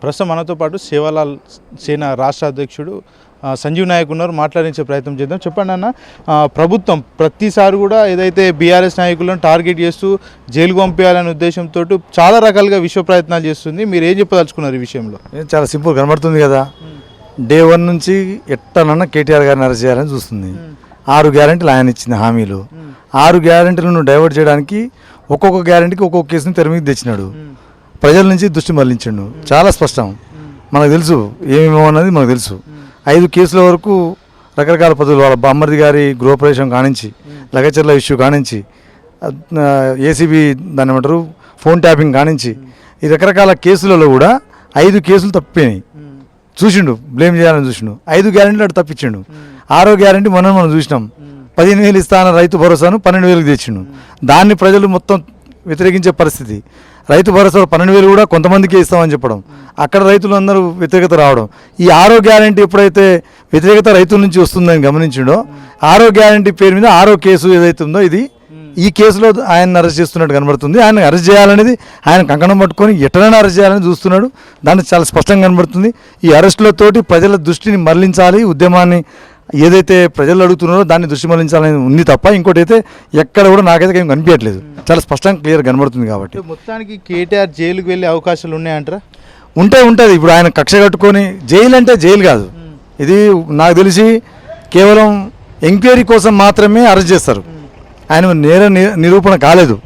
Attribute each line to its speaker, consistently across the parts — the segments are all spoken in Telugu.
Speaker 1: ప్రస్తుతం మనతో పాటు సేవాలాల్ సేన రాష్ట్ర అధ్యక్షుడు సంజీవ్ నాయక్ ఉన్నారు. మాట్లాడించే ప్రయత్నం చేద్దాం. చెప్పండి అన్న, ప్రభుత్వం ప్రతిసారి కూడా ఏదైతే బీఆర్ఎస్ నాయకులను టార్గెట్ చేస్తూ జైలుకు పంపించాలనే ఉద్దేశంతో చాలా రకాలుగా విశ్వ ప్రయత్నాలు చేస్తుంది. మీరు ఏం చెప్పదలుచుకున్నారు ఈ విషయంలో?
Speaker 2: చాలా సింపుల్ కనబడుతుంది కదా. డే 1 నుంచి ఎట్టనన్నా కేటీఆర్ గారిని అరెస్ట్ చేయాలని చూస్తుంది. 6 గ్యారెంటీలు ఆయన ఇచ్చింది హామీలు. 6 గ్యారెంటీలను డైవర్ట్ చేయడానికి ఒక్కొక్క గ్యారెంటీకి ఒక్కొక్క కేసుని తెర మీద తెచ్చినాడు. ప్రజల నుంచి దృష్టి మళ్లించాడు. చాలా స్పష్టం, మనకు తెలుసు ఏమేమో అన్నది మనకు తెలుసు. 5 కేసుల వరకు రకరకాల పద్ధతులు, వాళ్ళ బామ్మర్ది గారి గృహప్రవేశం కానించి, లగచర్ల ఇష్యూ కానించి, ఏసీబీ దాన్ని ఏమంటారు ఫోన్ ట్యాపింగ్ కానించి, ఈ రకరకాల కేసులలో కూడా 5 కేసులు తప్పిపోయినాయి. చూసిండు, బ్లేమ్ చేయాలని చూసిండు. 5 గ్యారెంటీలు అటు తప్పించిండు. 6వ గ్యారెంటీ మనం చూసినాం. 15,000 ఇస్తాన రైతు భరోసాను 12,000కి తెచ్చిండు. దాన్ని ప్రజలు మొత్తం వ్యతిరేకించే పరిస్థితి. రైతు భరోసా 12,000 కూడా కొంతమందికే ఇస్తామని చెప్పడం, అక్కడ రైతులు అందరూ వ్యతిరేకత రావడం. ఈ 6వ గ్యారెంటీ ఎప్పుడైతే వ్యతిరేకత రైతుల నుంచి వస్తుందని గమనించిండో, 6వ గ్యారెంటీ పేరు మీద 6వ కేసు ఏదైతే ఉందో ఇది ఈ కేసులో ఆయన అరెస్ట్ చేస్తున్నట్టు కనబడుతుంది. ఆయన అరెస్ట్ చేయాలనేది ఆయన కంకణం పట్టుకొని ఎట్లైనా అరెస్ట్ చేయాలని చూస్తున్నాడు. దాన్ని చాలా స్పష్టంగా కనబడుతుంది. ఈ అరెస్టులతోటి ప్రజల దృష్టిని మరలించాలి, ఉద్యమాన్ని ఏదైతే ప్రజలు అడుగుతున్నారో దాన్ని దృష్టి మరలించాలని ఉంది తప్ప ఇంకోటి అయితే ఎక్కడ కూడా నాకైతే ఏం కనిపించట్లేదు. చాలా స్పష్టంగా క్లియర్ కనబడుతుంది. కాబట్టి
Speaker 1: మొత్తానికి కేటీఆర్ జైలుకు వెళ్ళే అవకాశాలు ఉన్నాయంటారా?
Speaker 2: ఉంటుంది. ఇప్పుడు ఆయన కక్ష కట్టుకొని జైలు అంటే జైలు కాదు. ఇది నాకు తెలిసి కేవలం ఎంక్వైరీ కోసం మాత్రమే అరెస్ట్ చేస్తారు. ఆయన నేర నిరూపణ కాలేదు.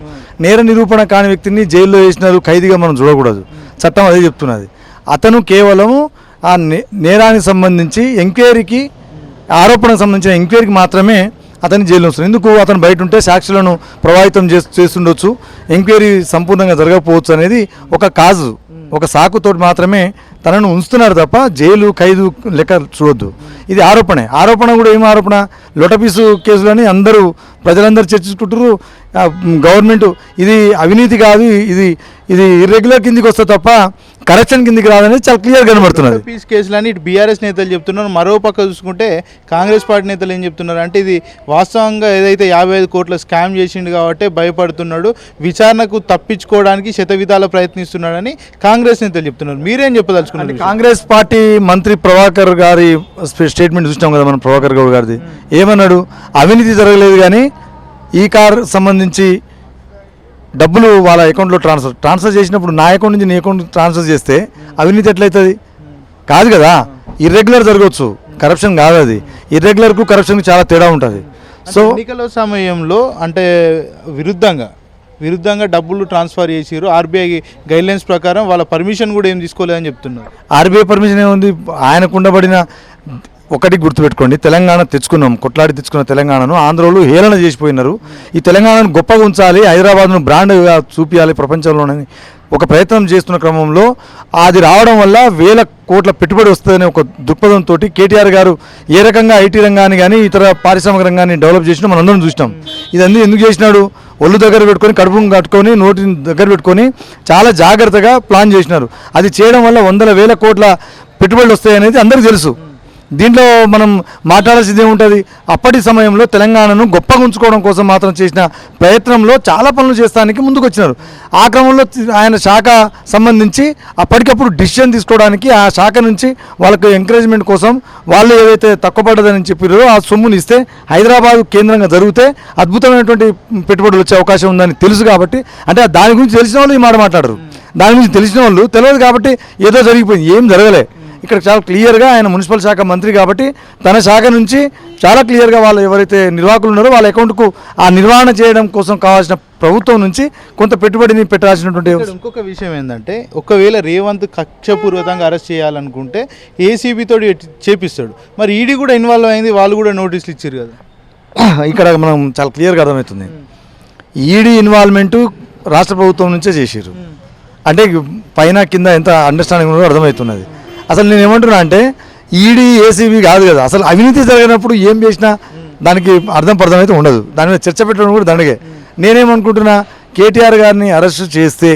Speaker 2: నేర నిరూపణ కాని వ్యక్తిని జైల్లో వేసినారు, ఖైదీగా మనం చూడకూడదు. చట్టం అదే చెప్తున్నది. అతను కేవలం ఆ నేరానికి సంబంధించి ఎంక్వైరీకి, ఆరోపణకు సంబంధించిన ఎంక్వైరీకి మాత్రమే అతన్ని జైల్లో ఉంచుతారు. ఎందుకు? అతను బయట ఉంటే సాక్షులను ప్రభావితం చేస్తుండొచ్చు, ఎంక్వైరీ సంపూర్ణంగా జరగకపోవచ్చు అనేది ఒక కాజు, ఒక సాకుతోటి మాత్రమే తనను ఉంచుతున్నారు తప్ప జైలు ఖైదు లెక్క చూడొద్దు. ఇది ఆరోపణే. ఆరోపణ కూడా ఏం ఆరోపణ? లొటపీసు కేసులని అందరూ ప్రజలందరూ చర్చించుకుంటారు. గవర్నమెంట్ ఇది అవినీతి కాదు, ఇది ఇర్రెగ్యులర్ కిందికి వస్తే తప్ప కరప్షన్ కిందికి రాదనేది చాలా క్లియర్ కనబడుతున్నది.
Speaker 1: పీస్ కేసులని ఇటు బీఆర్ఎస్ నేతలు చెప్తున్నారు. మరో పక్క చూసుకుంటే కాంగ్రెస్ పార్టీ నేతలు ఏం చెప్తున్నారు అంటే ఇది వాస్తవంగా ఏదైతే 55 కోట్ల స్కామ్ చేసిండు కాబట్టి భయపడుతున్నాడు, విచారణకు తప్పించుకోవడానికి శతవిధాల ప్రయత్నిస్తున్నాడని కాంగ్రెస్ నేతలు చెప్తున్నారు. మీరేం చెప్పదలుచుకున్నారు?
Speaker 2: కాంగ్రెస్ పార్టీ మంత్రి ప్రభాకర్ గారి స్టేట్మెంట్ చూసినాం కదా మనం. ప్రభాకర్ గౌడ్ గారిది ఏమన్నాడు? అవినీతి జరగలేదు కానీ ఈ కార్ సంబంధించి డబ్బులు వాళ్ళ అకౌంట్లో ట్రాన్స్ఫర్ చేసినప్పుడు నా అకౌంట్ నుంచి నీ అకౌంట్ ట్రాన్స్ఫర్ చేస్తే అవినీతి ఎట్లయితుంది? కాదు కదా. ఇర్రెగ్యులర్ జరగవచ్చు, కరప్షన్ కాదు. అది ఇర్రెగ్యులర్కు కరప్షన్కు చాలా తేడా ఉంటుంది.
Speaker 1: సో ఎన్నికల సమయంలో అంటే విరుద్ధంగా డబ్బులు ట్రాన్స్ఫర్ చేసారు. ఆర్బీఐ గైడ్లైన్స్ ప్రకారం వాళ్ళ పర్మిషన్ కూడా ఏం తీసుకోలేదని చెప్తున్నారు.
Speaker 2: ఆర్బీఐ పర్మిషన్ ఏముంది? ఆయనకు ఉండబడిన ఒకటి గుర్తుపెట్టుకోండి, తెలంగాణ తెచ్చుకున్నాం, కొట్లాడి తెచ్చుకున్న తెలంగాణను ఆంధ్రోలు హేళన చేసిపోయినారు. ఈ తెలంగాణను గొప్పగా ఉంచాలి, హైదరాబాద్ను బ్రాండ్గా చూపించాలి ప్రపంచంలోనని ఒక ప్రయత్నం చేస్తున్న క్రమంలో అది రావడం వల్ల 1000 కోట్ల పెట్టుబడి వస్తుందనే ఒక దృక్పథంతో కేటీఆర్ గారు ఏ రకంగా ఐటీ రంగాన్ని కానీ ఇతర పారిశ్రామిక రంగాన్ని డెవలప్ చేసినా మనం అందరం చూసినాం. ఇదన్నీ ఎందుకు చేసినాడు? ఒళ్ళు దగ్గర పెట్టుకొని, కడుపును కట్టుకొని, నోటిని దగ్గర పెట్టుకొని చాలా జాగ్రత్తగా ప్లాన్ చేసినారు. అది చేయడం వల్ల 100,000 కోట్ల పెట్టుబడులు వస్తాయనేది అందరికీ తెలుసు. దీంట్లో మనం మాట్లాడాల్సింది ఏముంటుంది? అప్పటి సమయంలో తెలంగాణను గొప్పగా ఉంచుకోవడం కోసం మాత్రం చేసిన ప్రయత్నంలో చాలా పనులు చేస్తానికి ముందుకు వచ్చినారు. ఆ క్రమంలో ఆయన శాఖ సంబంధించి అప్పటికప్పుడు డిసిషన్ తీసుకోవడానికి ఆ శాఖ నుంచి వాళ్ళకు ఎంకరేజ్మెంట్ కోసం వాళ్ళు ఏదైతే తక్కువ పడ్డదని చెప్పారో ఆ సొమ్ముని ఇస్తే హైదరాబాద్ కేంద్రంగా జరిగితే అద్భుతమైనటువంటి పెట్టుబడులు వచ్చే అవకాశం ఉందని తెలుసు. కాబట్టి అంటే దాని గురించి తెలిసిన వాళ్ళు ఈ మాట మాట్లాడరు. దాని గురించి తెలిసిన వాళ్ళు తెలియదు కాబట్టి ఏదో జరిగిపోయింది. ఏం జరగలే. ఇక్కడ చాలా క్లియర్గా ఆయన మున్సిపల్ శాఖ మంత్రి కాబట్టి తన శాఖ నుంచి చాలా క్లియర్గా వాళ్ళు ఎవరైతే నిర్వాహకులు ఉన్నారో వాళ్ళ అకౌంట్కు ఆ నిర్వహణ చేయడం కోసం కావాల్సిన ప్రభుత్వం నుంచి కొంత పెట్టుబడిని పెట్టాల్సినటువంటి.
Speaker 1: ఇంకొక విషయం ఏంటంటే, ఒకవేళ రేవంత్ కక్షపూర్వకంగా అరెస్ట్ చేయాలనుకుంటే ఏసీబీతో చేపిస్తాడు. మరి ఈడీ కూడా ఇన్వాల్వ్ అయింది, వాళ్ళు కూడా నోటీసులు ఇచ్చారు కదా.
Speaker 2: ఇక్కడ మనం చాలా క్లియర్గా అర్థమవుతుంది. ఈడీ ఇన్వాల్వ్మెంటు రాష్ట్ర ప్రభుత్వం నుంచే చేసారు అంటే పైన కింద ఎంత అండర్స్టాండింగ్ ఉన్నదో అర్థమవుతున్నది. అసలు నేను ఏమంటున్నా అంటే ఈడీ ఏసీబీ కాదు కదా. అసలు అవినీతి జరిగినప్పుడు ఏం చేసినా దానికి అర్థమైతే ఉండదు. దాని మీద చర్చ పెట్టడం కూడా దండగే. నేనేమనుకుంటున్నా, కేటీఆర్ గారిని అరెస్ట్ చేస్తే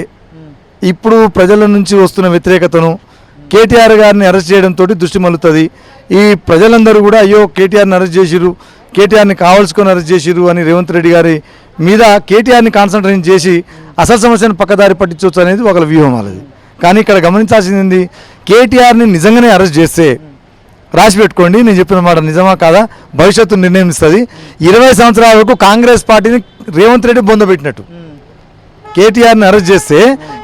Speaker 2: ఇప్పుడు ప్రజల నుంచి వస్తున్న వ్యతిరేకతను కేటీఆర్ గారిని అరెస్ట్ చేయడంతో దృష్టి మళ్ళుతుంది. ఈ ప్రజలందరూ కూడా అయ్యో కేటీఆర్ని అరెస్ట్ చేసిరు, కేటీఆర్ని కావాల్సుకొని అరెస్ట్ చేసిరు అని రేవంత్ రెడ్డి గారి మీద కేటీఆర్ని కాన్సన్ట్రేట్ చేసి అసలు సమస్యను పక్కదారి పట్టించవచ్చు అనేది ఒక వ్యూహం వాళ్ళది. కానీ ఇక్కడ గమనించాల్సింది కేటీఆర్ని నిజంగానే అరెస్ట్ చేస్తే రాసి పెట్టుకోండి, నేను చెప్పిన మాట నిజమా కాదా భవిష్యత్తు నిర్ణయిస్తుంది. 20 సంవత్సరాల వరకు కాంగ్రెస్ పార్టీని రేవంత్ రెడ్డి బొందబెట్టినట్టు. కేటీఆర్ని అరెస్ట్ చేస్తే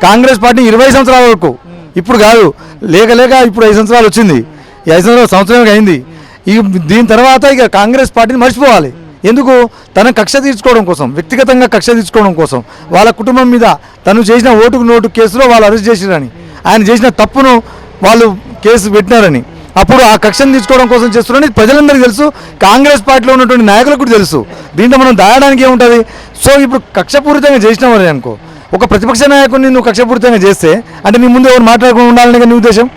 Speaker 2: కాంగ్రెస్ పార్టీ 20 సంవత్సరాల వరకు, ఇప్పుడు కాదు, లేక ఇప్పుడు 5 సంవత్సరాలు వచ్చింది, 5 సంవత్సరం అయింది. ఈ దీని తర్వాత ఇక కాంగ్రెస్ పార్టీని మర్చిపోవాలి. ఎందుకు? తన కక్ష తీర్చుకోవడం కోసం, వ్యక్తిగతంగా కక్ష తీర్చుకోవడం కోసం, వాళ్ళ కుటుంబం మీద తను చేసిన ఓటుకు నోటు కేసులో వాళ్ళు అరెస్ట్ చేసిరని, ఆయన చేసిన తప్పును వాళ్ళు కేసు పెట్టినారని, అప్పుడు ఆ కక్షను తీసుకోవడం కోసం చేస్తున్నారని ప్రజలందరికీ తెలుసు, కాంగ్రెస్ పార్టీలో ఉన్నటువంటి నాయకులకు కూడా తెలుసు. దీంట్లో మనం దాయడానికి ఏముంటుంది? సో ఇప్పుడు కక్షపూరితంగా చేసినామని అనుకో, ఒక ప్రతిపక్ష నాయకుడిని నువ్వు కక్షపూరితంగా చేస్తే అంటే నీ ముందు ఎవరు మాట్లాడుకుని ఉండాలని నీ ఉద్దేశం?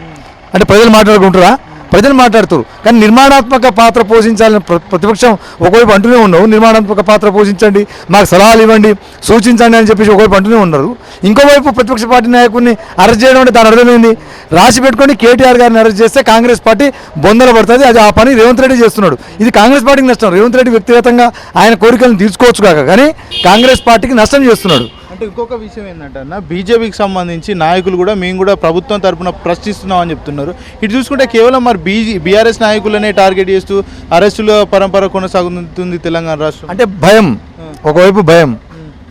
Speaker 2: అంటే ప్రజలు మాట్లాడుకుంటారా? ప్రజలు మాట్లాడుతారు, కానీ నిర్మాణాత్మక పాత్ర పోషించాలని ప్రతిపక్షం ఒకవైపు అంటూనే ఉన్నావు, నిర్మాణాత్మక పాత్ర పోషించండి, మాకు సలహాలు ఇవ్వండి, సూచించండి అని చెప్పేసి ఒకవైపు అంటూనే ఉన్నారు. ఇంకోవైపు ప్రతిపక్ష పార్టీ నాయకుడిని అరెస్ట్ చేయడం అంటే దాని అర్థమైంది, రాసి పెట్టుకొని కేటీఆర్ గారిని అరెస్ట్ చేస్తే కాంగ్రెస్ పార్టీ బొందల పడుతుంది. అది ఆ పని రేవంత్ రెడ్డి చేస్తున్నాడు. ఇది కాంగ్రెస్ పార్టీకి నష్టం. రేవంత్ రెడ్డి వ్యక్తిగతంగా ఆయన కోరికలను తీర్చుకోవచ్చు కాక, కానీ కాంగ్రెస్ పార్టీకి నష్టం చేస్తున్నాడు.
Speaker 1: అంటే ఇంకొక విషయం ఏంటంటే అన్న, బీజేపీకి సంబంధించి నాయకులు కూడా మేము కూడా ప్రభుత్వం తరపున ప్రశ్నిస్తున్నాం అని చెప్తున్నారు. ఇటు చూసుకుంటే కేవలం మరి బీఆర్ఎస్ నాయకులనే టార్గెట్ చేస్తూ అరెస్టుల పరంపర కొనసాగుతుంది తెలంగాణ రాష్ట్రం.
Speaker 2: అంటే భయం, ఒకవైపు భయం,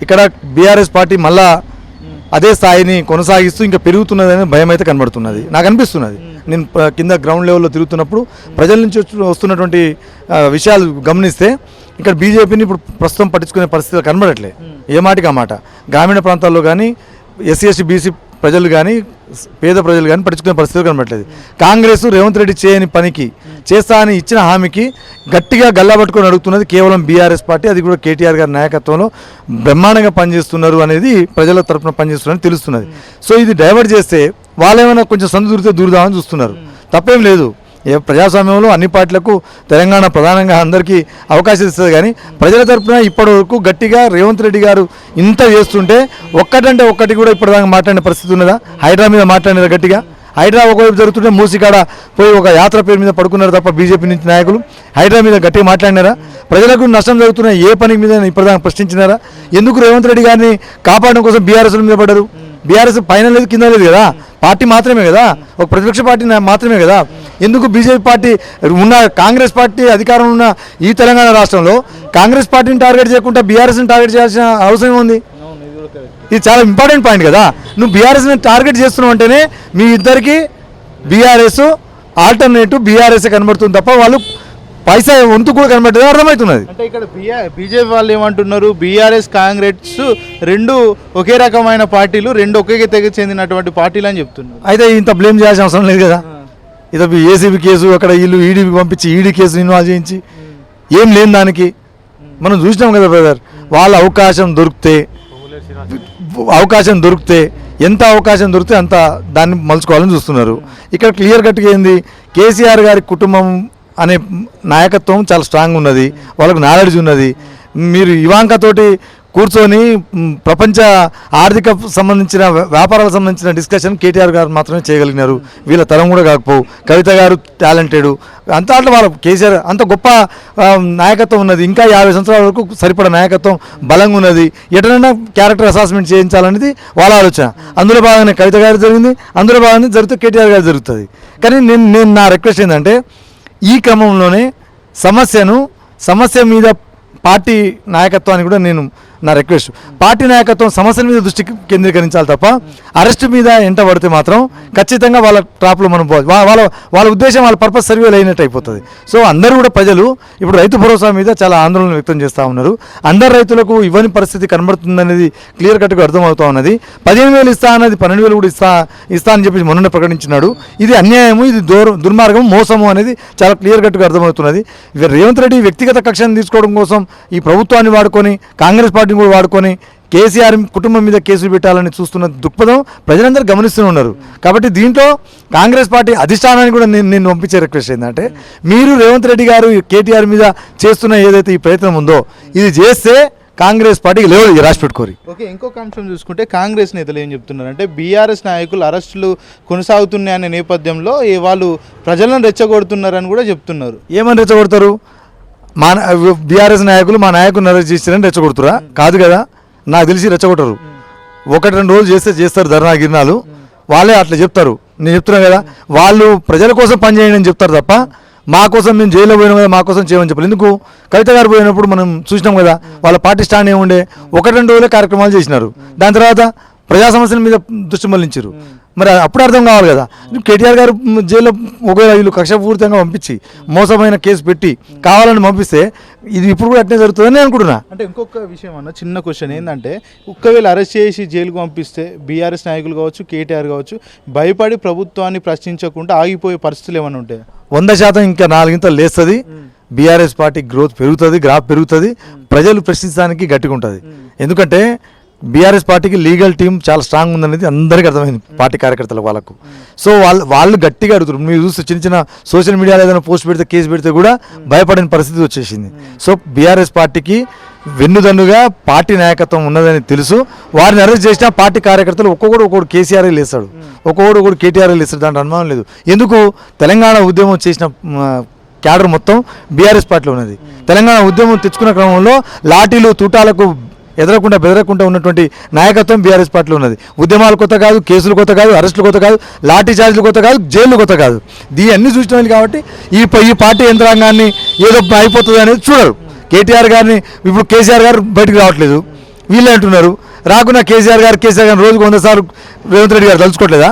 Speaker 2: ఇక్కడ బీఆర్ఎస్ పార్టీ మళ్ళా అదే స్థాయిని కొనసాగిస్తూ ఇంకా పెరుగుతున్నదనే భయం అయితే కనబడుతున్నది, నాకు అనిపిస్తున్నది. నేను కింద గ్రౌండ్ లెవెల్లో తిరుగుతున్నప్పుడు ప్రజల నుంచి వస్తున్నటువంటి విషయాలు గమనిస్తే ఇక్కడ బీజేపీని ఇప్పుడు ప్రస్తుతం పట్టించుకునే పరిస్థితులు కనబడట్లే. ఏ మాటికి ఆ మాట. గ్రామీణ ప్రాంతాల్లో కానీ ఎస్సీ ఎస్టీ బీసీ ప్రజలు కానీ పేద ప్రజలు కానీ పట్టించుకునే పరిస్థితులు కనబడట్లేదు. కాంగ్రెస్ రేవంత్ రెడ్డి చేయని పనికి చేస్తా అని ఇచ్చిన హామీకి గట్టిగా గల్లాబట్టుకొని అడుగుతున్నది కేవలం బీఆర్ఎస్ పార్టీ. అది కూడా కేటీఆర్ గారి నాయకత్వంలో బ్రహ్మాండంగా పనిచేస్తున్నారు అనేది ప్రజల తరఫున పనిచేస్తున్నారని తెలుస్తున్నది. సో ఇది డైవర్ట్ చేస్తే వాళ్ళేమైనా కొంచెం సందు దూరితే దూరుదామని చూస్తున్నారు. తప్పేం లేదు, ఏ ప్రజాస్వామ్యంలో అన్ని పార్టీలకు తెలంగాణ ప్రధానంగా అందరికీ అవకాశం ఇస్తుంది. కానీ ప్రజల తరఫున ఇప్పటివరకు గట్టిగా రేవంత్ రెడ్డి గారు ఇంత చేస్తుంటే ఒక్కటంటే ఒక్కటి కూడా ఇప్పటిదాకా మాట్లాడిన పరిస్థితి ఉన్నదా? హైడ్రా మీద మాట్లాడినారు గట్టిగా. హైడ్రా ఒకవైపు జరుగుతుంటే మూసికాడ పోయి ఒక యాత్ర పేరు మీద పడుకున్నారు తప్ప బీజేపీ నుంచి నాయకులు హైడ్రా మీద గట్టిగా మాట్లాడినారా? ప్రజలకు నష్టం జరుగుతున్న ఏ పని మీద ఇప్పటిదాకా ప్రశ్నించినారా? ఎందుకు రేవంత్ రెడ్డి గారిని కాపాడడం కోసం బీఆర్ఎస్ మీద పడ్డారు? బీఆర్ఎస్ పైన లేదు కింద లేదు కదా, పార్టీ మాత్రమే కదా, ఒక ప్రతిపక్ష పార్టీ మాత్రమే కదా. ఎందుకు బీజేపీ పార్టీ ఉన్న కాంగ్రెస్ పార్టీ అధికారం ఉన్న ఈ తెలంగాణ రాష్ట్రంలో కాంగ్రెస్ పార్టీని టార్గెట్ చేయకుండా బీఆర్ఎస్ని టార్గెట్ చేయాల్సిన అవసరం ఉంది? ఇది చాలా ఇంపార్టెంట్ పాయింట్ కదా. నువ్వు బీఆర్ఎస్ని టార్గెట్ చేస్తున్నావు అంటేనే మీ ఇద్దరికి బీఆర్ఎస్ ఆల్టర్నేటివ్ బీఆర్ఎస్ కనబడుతుంది తప్ప వాళ్ళు పైసా వంతు కూడా కనబడుతుంది అర్థమవుతున్నది.
Speaker 1: అంటే ఇక్కడ బీజేపీ వాళ్ళు ఏమంటున్నారు, బీఆర్ఎస్ కాంగ్రెస్ రెండు ఒకే రకమైన పార్టీలు, రెండు ఒకే తెగ చెందినటువంటి పార్టీలు అని చెప్తున్నారు.
Speaker 2: అయితే ఇంత బ్లేమ్ చేయాల్సిన అవసరం లేదు కదా. ఇది ఏసీబీ కేసు అక్కడ వీళ్ళు ఈడీకి పంపించి ఈడీ కేసు ఇన్వాల్వ్ చేయించి ఏం లేని దానికి మనం చూసినాం కదా బ్రదర్. వాళ్ళ అవకాశం దొరికితే ఎంత అవకాశం దొరికితే అంత దాన్ని మలుచుకోవాలని చూస్తున్నారు. ఇక్కడ క్లియర్ కట్గా ఏంది, కేసీఆర్ గారి కుటుంబం అనే నాయకత్వం చాలా స్ట్రాంగ్ ఉన్నది, వాళ్ళకు నాలెడ్జ్ ఉన్నది. మీరు ఇవాంకతోటి కూర్చొని ప్రపంచ ఆర్థిక సంబంధించిన వ్యాపారాలకు సంబంధించిన డిస్కషన్ కేటీఆర్ గారు మాత్రమే చేయగలిగినారు. వీళ్ళ తరం కూడా కాకపోవు. కవిత గారు టాలెంటెడ్, అంత అట్లా వాళ్ళ కేసీఆర్ అంత గొప్ప నాయకత్వం ఉన్నది. ఇంకా 50 సంవత్సరాల వరకు సరిపడ నాయకత్వం బలంగా ఉన్నది. ఎటనైనా క్యారెక్టర్ అసెస్మెంట్ చేయించాలనేది వాళ్ళ ఆలోచన. అందులో భాగంగా కవిత గారు జరిగింది, అందులో భాగంగా జరిగితే కేటీఆర్ గారు జరుగుతుంది. కానీ నేను నా రిక్వెస్ట్ ఏంటంటే ఈ క్రమంలోనే సమస్య మీద పార్టీ నాయకత్వాన్ని కూడా నేను నా రిక్వెస్ట్, పార్టీ నాయకత్వం సమస్యల మీద దృష్టి కేంద్రీకరించాలి తప్ప అరెస్ట్ మీద ఎంట పడితే మాత్రం ఖచ్చితంగా వాళ్ళ ట్రాప్లో మనం వాళ్ళ ఉద్దేశం వాళ్ళ పర్పస్ సర్వేలు అయినట్టు అయిపోతుంది. సో అందరూ కూడా ప్రజలు ఇప్పుడు రైతు భరోసా మీద చాలా ఆందోళన వ్యక్తం చేస్తూ ఉన్నారు. అందరు రైతులకు ఇవ్వని పరిస్థితి కనబడుతుందనేది క్లియర్ కట్గా అర్థమవుతా ఉన్నది. 15,000 ఇస్తా అన్నది 12,000 కూడా ఇస్తా అని చెప్పి మొన్న ప్రకటించినాడు. ఇది అన్యాయము, ఇది దుర్మార్గం, మోసము అనేది చాలా క్లియర్ కట్గా అర్థమవుతున్నది. రేవంత్ రెడ్డి వ్యక్తిగత కక్షను తీసుకోవడం కోసం ఈ ప్రభుత్వాన్ని వాడుకొని కాంగ్రెస్ పార్టీని కూడా వాడుకొని కేసీఆర్ కుటుంబం మీద కేసులు పెట్టాలని చూస్తున్న దృక్పథం ప్రజలందరూ గమనిస్తూ ఉన్నారు. కాబట్టి దీంట్లో కాంగ్రెస్ పార్టీ అధిష్టానాన్ని కూడా నేను పంపించే రిక్వెస్ట్ ఏంటంటే, మీరు రేవంత్ రెడ్డి గారు కేటీఆర్ మీద చేస్తున్న ఏదైతే ఈ ప్రయత్నం ఉందో ఇది చేస్తే కాంగ్రెస్ పార్టీకి లేవు రాసి పెట్టుకోరు.
Speaker 1: ఓకే, ఇంకొక అంశం చూసుకుంటే కాంగ్రెస్ నేతలు ఏం చెప్తున్నారంటే, బీఆర్ఎస్ నాయకులు అరెస్టులు కొనసాగుతున్నాయనే నేపథ్యంలో వాళ్ళు ప్రజలను రెచ్చగొడుతున్నారని కూడా చెప్తున్నారు.
Speaker 2: ఏమని రెచ్చగొడతారు? బీఆర్ఎస్ నాయకులు మా నాయకులు అరెస్ట్ చేస్తారని రెచ్చగొడుతురా? కాదు కదా, నాకు తెలిసి రెచ్చగొట్టరు. 1-2 రోజులు చేస్తారు ధర్నా గిర్నాలు, వాళ్ళే అట్లా చెప్తారు. నేను చెప్తున్నా కదా, వాళ్ళు ప్రజల కోసం పనిచేయండి అని చెప్తారు తప్ప మా కోసం మేము జైల్లో పోయినాం కదా మా కోసం చేయమని చెప్పాలి. ఎందుకు కవిత గారు పోయినప్పుడు మనం చూసినాం కదా, వాళ్ళ పార్టీ స్టాండ్ ఏముండే, 1-2 రోజులే కార్యక్రమాలు చేసినారు. దాని తర్వాత ప్రజా సమస్యల మీద దృష్టి మళ్లించారు. మరి అప్పుడు అర్థం కావాలి కదా. కేటీఆర్ గారు జైల్లో ఒకవేళ వీళ్ళు కక్షపూరితంగా పంపించి మోసమైన కేసు పెట్టి కావాలని పంపిస్తే ఇది ఇప్పుడు కూడా అట్నే జరుగుతుందని నేను అనుకుంటున్నా.
Speaker 1: అంటే ఇంకొక విషయం అన్న, చిన్న క్వశ్చన్ ఏంటంటే, ఒక్కవేళ అరెస్ట్ చేసి జైలుకు పంపిస్తే బీఆర్ఎస్ నాయకులు కావచ్చు, కేటీఆర్ కావచ్చు, భయపడి ప్రభుత్వాన్ని ప్రశ్నించకుండా ఆగిపోయే పరిస్థితులు ఏమైనా ఉంటాయి?
Speaker 2: 100% ఇంకా 4 ఇంతలు లేస్తుంది. బీఆర్ఎస్ పార్టీ గ్రోత్ పెరుగుతుంది, గ్రాఫ్ పెరుగుతుంది, ప్రజలు ప్రశ్నించడానికి గట్టిగా ఉంటుంది. ఎందుకంటే బీఆర్ఎస్ పార్టీకి లీగల్ టీం చాలా స్ట్రాంగ్ ఉందనేది అందరికీ అర్థమైంది, పార్టీ కార్యకర్తలకు వాళ్ళకు. సో వాళ్ళు గట్టిగా అడుగుతారు. మీరు చూస్తే చిన్న చిన్న సోషల్ మీడియాలో ఏదైనా పోస్ట్ పెడితే, కేసు పెడితే కూడా భయపడిన పరిస్థితి వచ్చేసింది. సో బీఆర్ఎస్ పార్టీకి వెన్నుదన్నుగా పార్టీ నాయకత్వం ఉన్నదని తెలుసు. వారిని అరెస్ట్ చేసిన పార్టీ కార్యకర్తలు ఒక్కొక్కడు కేసీఆర్ లేస్తాడు, ఒక్కొక్కడు కేటీఆర్ లేస్తాడు, దాంట్లో అనుమానం లేదు. ఎందుకు తెలంగాణ ఉద్యమం చేసిన క్యాడర్ మొత్తం బీఆర్ఎస్ పార్టీలో ఉన్నది. తెలంగాణ ఉద్యమం తెచ్చుకున్న క్రమంలో లాఠీలు తూటాలకు ఎదరకుండా బెదరకుండా ఉన్నటువంటి నాయకత్వం బీఆర్ఎస్ పార్టీలో ఉన్నది. ఉద్యమాలు కొత్త కాదు, కేసులు కొత్త కాదు, అరెస్టులు కొత్త కాదు, లాఠీ చార్జీలు కొత్త కాదు, జైలు కొత్త కాదు. అన్ని చూసిన వాళ్ళు కాబట్టి ఈ పార్టీ యంత్రాంగాన్ని ఏదో అయిపోతుంది అనేది చూడరు. కేటీఆర్ గారిని ఇప్పుడు కేసీఆర్ గారు బయటకు రావట్లేదు, వీళ్ళే అంటున్నారు. రాకున్నా కేసీఆర్ గారిని రోజుకు 100 సార్లు రేవంత్ రెడ్డి గారు తలుచుకోవట్లేదా?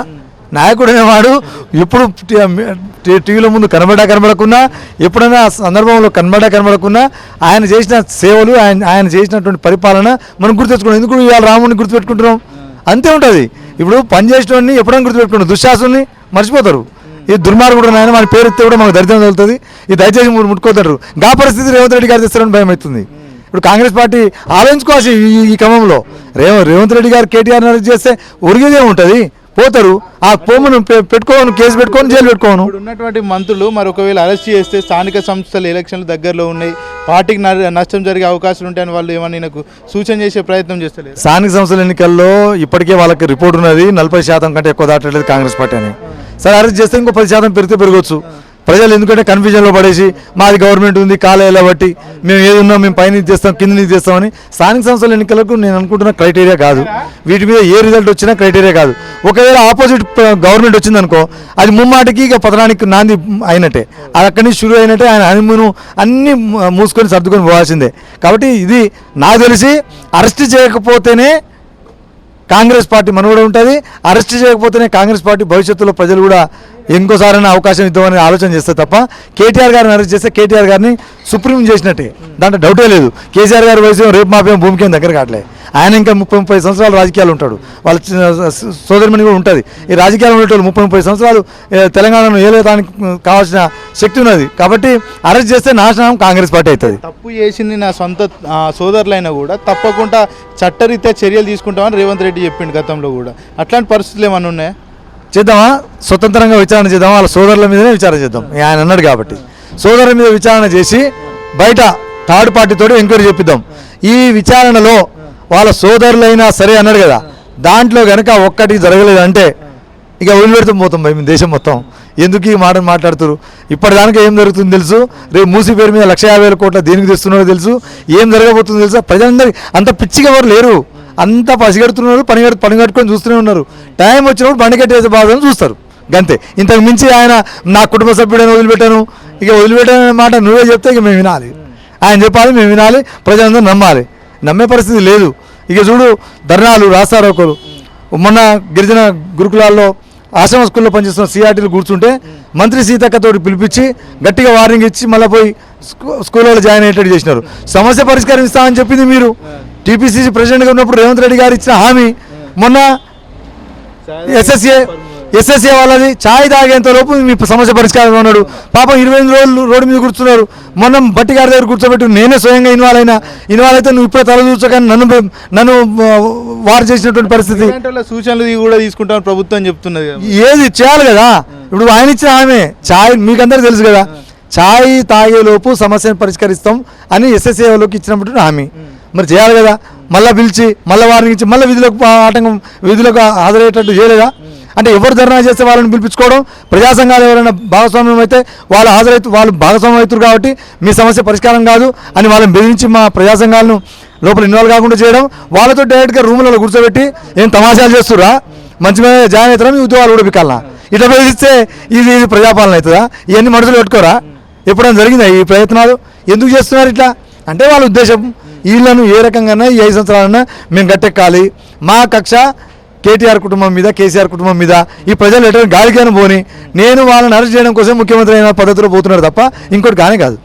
Speaker 2: నాయకుడు అనేవాడు ఎప్పుడు టీవీలో ముందు కనబడకున్నా, ఎప్పుడైనా సందర్భంలో కనబడకున్నా ఆయన చేసిన సేవలు, ఆయన చేసినటువంటి పరిపాలన మనం గుర్తుపెట్టుకున్నాం. ఎందుకు ఇవాళ రాముడిని గుర్తుపెట్టుకుంటున్నాం? అంతే ఉంటుంది. ఇప్పుడు పని చేసేవాడిని ఎప్పుడైనా గుర్తుపెట్టుకున్నాం, దుశ్శాసుని మర్చిపోతారు. ఈ దుర్మార్గుడు ఆయన మన పేరు ఎత్తే కూడా మనకు దరిద్రం తగులుతుంది. ఈ దయచేసి ముట్టుకోతారు. గా పరిస్థితి రేవంత్ రెడ్డి గారు తెస్తారని భయం అవుతుంది. ఇప్పుడు కాంగ్రెస్ పార్టీ ఆలోచించుకోవాల్సి ఈ క్రమంలో రేవంత్ రెడ్డి గారు కేటీఆర్ అరెస్ట్ చేస్తే ఒరిగేదే ఉంటుంది. పోతారు, ఆ పోమును పెట్టుకోను, కేసు పెట్టుకోను, జైలు పెట్టుకోను.
Speaker 1: ఇప్పుడు ఉన్నటువంటి మంత్రులు మరి ఒకవేళ అరెస్ట్ చేస్తే స్థానిక సంస్థల ఎలక్షన్లు దగ్గరలో ఉన్నాయి, పార్టీకి నష్టం జరిగే అవకాశాలు ఉంటాయని వాళ్ళు ఏమన్నా నాకు సూచన చేసే ప్రయత్నం చేస్తలేదు.
Speaker 2: స్థానిక సంస్థల ఎన్నికల్లో ఇప్పటికే వాళ్ళకి రిపోర్ట్ ఉన్నది, 40% కంటే ఎక్కువ దాటలేదు కాంగ్రెస్ పార్టీ అని. సరే అరెస్ట్ చేస్తే ఇంకో 10% పెరిగితే పెరగవచ్చు. ప్రజలు ఎందుకంటే కన్ఫ్యూజన్లో పడేసి మాది గవర్నమెంట్ ఉంది కాలేలా బట్టి మేము ఏది ఉన్నాం, మేము పైన చేస్తాం, కింద చేస్తామని స్థానిక సంస్థల ఎన్నికలకు నేను అనుకుంటున్న క్రైటీరియా కాదు. వీటి మీద ఏ రిజల్ట్ వచ్చినా క్రైటీరియా కాదు. ఒకవేళ ఆపోజిట్ గవర్నమెంట్ వచ్చిందనుకో, అది ముమ్మాటికి ఇక పతనానికి నాంది అయినట్టే, అది అక్కడి నుంచి షురు అయినట్టే. ఆయన హనీమూన్ అన్నీ మూసుకొని సర్దుకొని పోవాల్సిందే. కాబట్టి ఇది నాకు తెలిసి అరెస్ట్ చేయకపోతేనే కాంగ్రెస్ పార్టీ మనుగడ ఉంటుంది. అరెస్ట్ చేయకపోతేనే కాంగ్రెస్ పార్టీ భవిష్యత్తులో ప్రజలు కూడా ఇంకోసారైనా అవకాశం ఇద్దామని ఆలోచన చేస్తే తప్ప, కేటీఆర్ గారిని అరెస్ట్ చేస్తే కేటీఆర్ గారిని సుప్రీం చేసినట్టే, దాంట్లో డౌటే లేదు. కేసీఆర్ గారి వయసు రేపు మాపేం భూమికి ఏం దగ్గర కావట్లే. ఆయన ఇంకా 30-30 సంవత్సరాలు రాజకీయాలు ఉంటాడు, వాళ్ళ సోదరిమణి కూడా ఉంటుంది. ఈ రాజకీయాలు ఉండేటోళ్ళు 30-30 సంవత్సరాలు తెలంగాణను ఏలేదానికి కావాల్సిన శక్తి ఉన్నది. కాబట్టి అరెస్ట్ చేస్తే నాశనం కాంగ్రెస్ పార్టీ అవుతుంది.
Speaker 1: తప్పు చేసింది నా సొంత సోదరులైనా కూడా తప్పకుండా చట్టరీత్యా చర్యలు తీసుకుంటామని రేవంత్ రెడ్డి చెప్పిండు గతంలో కూడా. అట్లాంటి పరిస్థితులు ఏమన్నా ఉన్నాయా?
Speaker 2: చేద్దామా, స్వతంత్రంగా విచారణ చేద్దామా, వాళ్ళ సోదరుల మీదనే విచారణ చేద్దాం. ఆయన అన్నాడు కాబట్టి సోదరుల మీద విచారణ చేసి బయట థర్డ్ పార్టీతో ఎంక్వైరీ చేపిద్దాం. ఈ విచారణలో వాళ్ళ సోదరులైనా సరే అన్నాడు కదా, దాంట్లో కనుక ఒక్కటి జరగలేదు అంటే ఇక వదిలిపెడుతూ పోతాం మేము దేశం మొత్తం. ఎందుకు ఈ మాట మాట్లాడుతారు? ఇప్పటిదానికి ఏం జరుగుతుందో తెలుసు, రేపు మూసీ పేరు మీద 150,000 కోట్ల దేనికి తెస్తున్నారో తెలుసు, ఏం జరగబోతుందో తెలుసా. ప్రజలందరికీ అంత పిచ్చిగా ఎవరు లేరు, అంతా పసిగడుతున్నారు, పని కట్టుకొని చూస్తూనే ఉన్నారు. టైం వచ్చినప్పుడు బండి కట్టేసే బాధను చూస్తారు, గంతే. ఇంతకు మించి ఆయన నా కుటుంబ సభ్యుడని వదిలిపెట్టాను, ఇక వదిలిపెట్టాననే మాట నువ్వే చెప్తే ఇక మేము వినాలి, ఆయన చెప్పాలి, మేము వినాలి, ప్రజలందరూ నమ్మాలి. నమ్మే పరిస్థితి లేదు. ఇక చూడు, ధర్నాలు, రాస్తారోకోలు. మొన్న గిరిజన గురుకులాల్లో ఆశ్రమ స్కూల్లో పనిచేస్తున్న సిఆర్టీలు కూర్చుంటే మంత్రి సీతక్కతో పిలిపించి గట్టిగా వార్నింగ్ ఇచ్చి మళ్ళీ పోయి స్కూల్లో జాయిన్ అయ్యేటట్టు చేసినారు. సమస్య పరిష్కరిస్తామని చెప్పింది మీరు. టీపీసీసీ ప్రెసిడెంట్గా ఉన్నప్పుడు రేవంత్ రెడ్డి గారు ఇచ్చిన హామీ, మొన్న ఎస్ఎస్ఏ వాళ్ళది ఛాయ్ తాగేంత లోపు మీ సమస్య పరిష్కారం ఉన్నాడు. పాపం 25 రోజులు రోడ్డు మీద కూర్చున్నారు. మొన్న బట్టి గారి దగ్గర కూర్చోబెట్టి నేనే స్వయంగా ఇన్వాల్వ్ అయితే నువ్వు ఇప్పుడే తల చూచగానే నన్ను వారు చేసినటువంటి పరిస్థితి.
Speaker 1: సూచనలు కూడా తీసుకుంటామని ప్రభుత్వం చెప్తున్నది.
Speaker 2: ఏది చేయాలి కదా. ఇప్పుడు ఆయన ఇచ్చిన హామీ ఛాయ్ మీకందరికీ తెలుసు కదా, ఛాయ్ తాగేలోపు సమస్యను పరిష్కరిస్తాం అని ఎస్ఎస్ఏలోకి ఇచ్చినప్పుడు హామీ. మరి చేయాలి కదా. మళ్ళీ పిలిచి మళ్ళీ వారిని ఇచ్చి మళ్ళీ విధులకు హాజరయ్యేటట్టు చేయలేదా? అంటే ఎవరు ధర్నా చేస్తే వాళ్ళని పిలిపించుకోవడం, ప్రజా సంఘాలు ఎవరైనా భాగస్వామ్యం అయితే వాళ్ళు భాగస్వామ్యం అవుతారు కాబట్టి మీ సమస్య పరిష్కారం కాదు అని వాళ్ళని బెదిరించి మా ప్రజా సంఘాలను లోపల ఇన్వాల్వ్ కాకుండా చేయడం, వాళ్ళతో డైరెక్ట్గా రూములలో కూర్చోబెట్టి ఏం తమాషాలు చేస్తురా, మంచి మీద జాయిన్ అవుతారా మీ ఉద్యోగాలు కూడా బికాలనా ఇట్లా బెదిరిస్తే ఇది ప్రజాపాలన అవుతుందా ఇవన్నీ మనసులో పెట్టుకోరా ఎప్పుడైనా జరిగిందా ఈ ప్రయత్నాలు ఎందుకు చేస్తున్నారు ఇట్లా అంటే వాళ్ళ ఉద్దేశం వీళ్ళను ఏ రకంగానే ఈ 5 సంవత్సరాలన్నా మేము గట్టెక్కాలి మా కక్ష కేటీఆర్ కుటుంబం మీద కేసీఆర్ కుటుంబం మీద ఈ ప్రజలు ఎటువంటి గాలికైనా పోని నేను వాళ్ళని అరెస్ట్ చేయడం కోసం ముఖ్యమంత్రి అయిన పద్ధతిలో పోతున్నారు తప్ప ఇంకోటి కానే కాదు